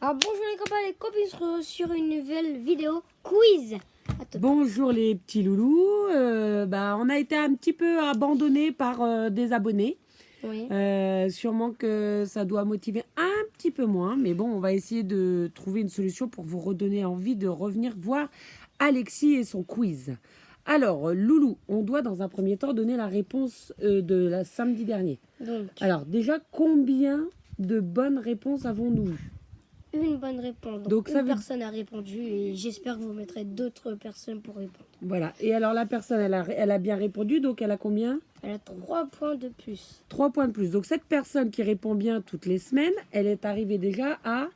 Alors bonjour les copains et les copines, on se retrouve sur une nouvelle vidéo quiz. Bonjour les petits loulous. On a été un petit peu abandonnés par des abonnés. Oui. Sûrement que ça doit motiver un petit peu moins. Mais bon, on va essayer de trouver une solution pour vous redonner envie de revenir voir Alexis et son quiz. Alors, Loulou, on doit dans un premier temps donner la réponse de la samedi dernier. Donc, Alors déjà, combien de bonnes réponses avons-nous eues? une bonne réponse. Donc ça une veut- personne a répondu et j'espère que vous mettrez d'autres personnes pour répondre. Voilà. Et alors la personne, elle a bien répondu, donc elle a combien? Elle a 3 points de plus. 3 points de plus. Donc cette personne qui répond bien toutes les semaines, elle est arrivée déjà à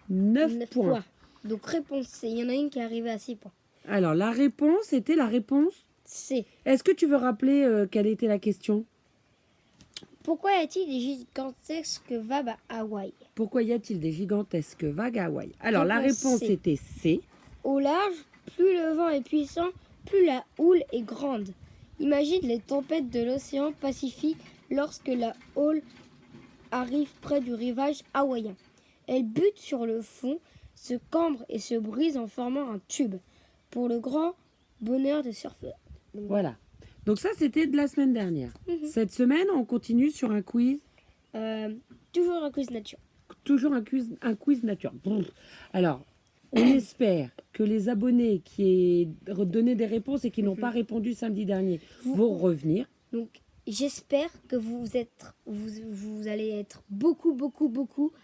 9 9 points. Donc réponse C. Il y en a une qui est arrivée à 6 points. Alors la réponse était la réponse. C. Est-ce que tu veux rappeler quelle était la question? Pourquoi y a-t-il des gigantesques vagues à Hawaï? Pourquoi y a-t-il des gigantesques vagues à Hawaï? Alors la Réponse réponse C. était C. Au large, plus le vent est puissant, plus la houle est grande. Imagine les tempêtes de l'océan Pacifique lorsque la houle arrive près du rivage hawaïen. Elle bute sur le fond, se cambre et se brise en formant un tube, pour le grand bonheur des surfeurs. Donc, Voilà. Donc ça c'était de la semaine dernière. Cette semaine, on continue sur un quiz. toujours un quiz nature. Toujours un quiz nature. Bon. Alors, on espère que les abonnés qui ont donné des réponses et qui n'ont pas répondu samedi dernier vont revenir. Donc, j'espère que vous allez être beaucoup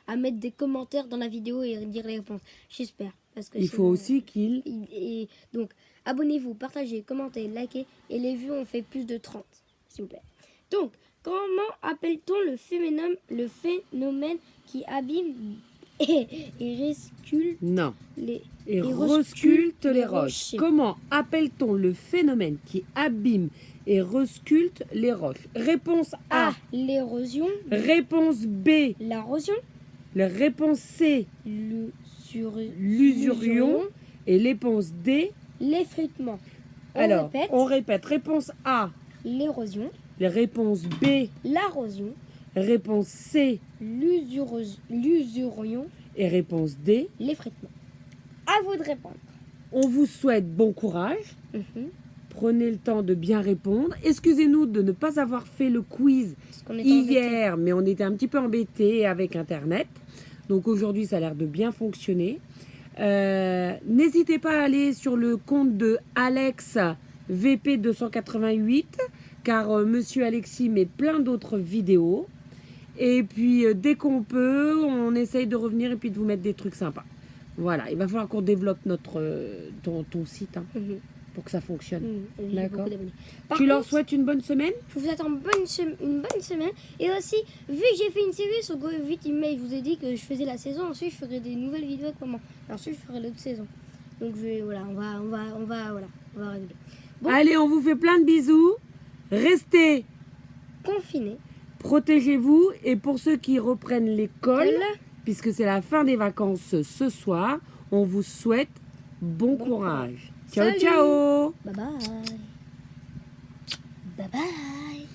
à mettre des commentaires dans la vidéo et dire les réponses. J'espère. Parce que Il faut aussi qu'ils... Et donc, abonnez-vous, partagez, commentez, likez. Et les vues, on fait plus de 30, s'il vous plaît. Donc, comment appelle-t-on le phénomène qui abîme et resculpte Non. les... Et resculpte resculpte les les roches. rochers. Comment appelle-t-on le phénomène qui abîme et resculpte les roches? Réponse A. A. L'érosion. Réponse B. L'arrosion. La réponse C. L'usurion. Et réponse D. L'effritement. Alors, Répète. on répète. Réponse A. L'érosion. La réponse B. L'arrosion. Réponse C. L'usurion. Et réponse D. L'effritement. À vous de répondre. On vous souhaite bon courage. Prenez le temps de bien répondre. Excusez-nous de ne pas avoir fait le quiz Parce qu'on était embêtés. hier, mais on était un petit peu embêtés avec Internet. Donc aujourd'hui, ça a l'air de bien fonctionner. N'hésitez pas à aller sur le compte de Alex VP288, car Monsieur Alexis met plein d'autres vidéos. Et puis, dès qu'on peut, on essaye de revenir et puis de vous mettre des trucs sympas. Voilà, il va falloir qu'on développe ton site pour que ça fonctionne. J'ai D'accord. beaucoup d'abonnés. Par Tu leur contre, souhaites une bonne semaine? je vous attends une bonne semaine. Et aussi, vu que j'ai fait une série sur Go Vite Email, je vous ai dit que je faisais la saison. Ensuite, je ferai des nouvelles vidéos avec maman. Et ensuite, je ferai l'autre saison. Donc, voilà, on va régler. Bon. Allez, on vous fait plein de bisous. Restez, Confiné. protégez-vous. Et pour ceux qui reprennent l'école, Colle. puisque c'est la fin des vacances ce soir, on vous souhaite bon courage. Ciao, Salut. ciao! Bye bye. Bye bye.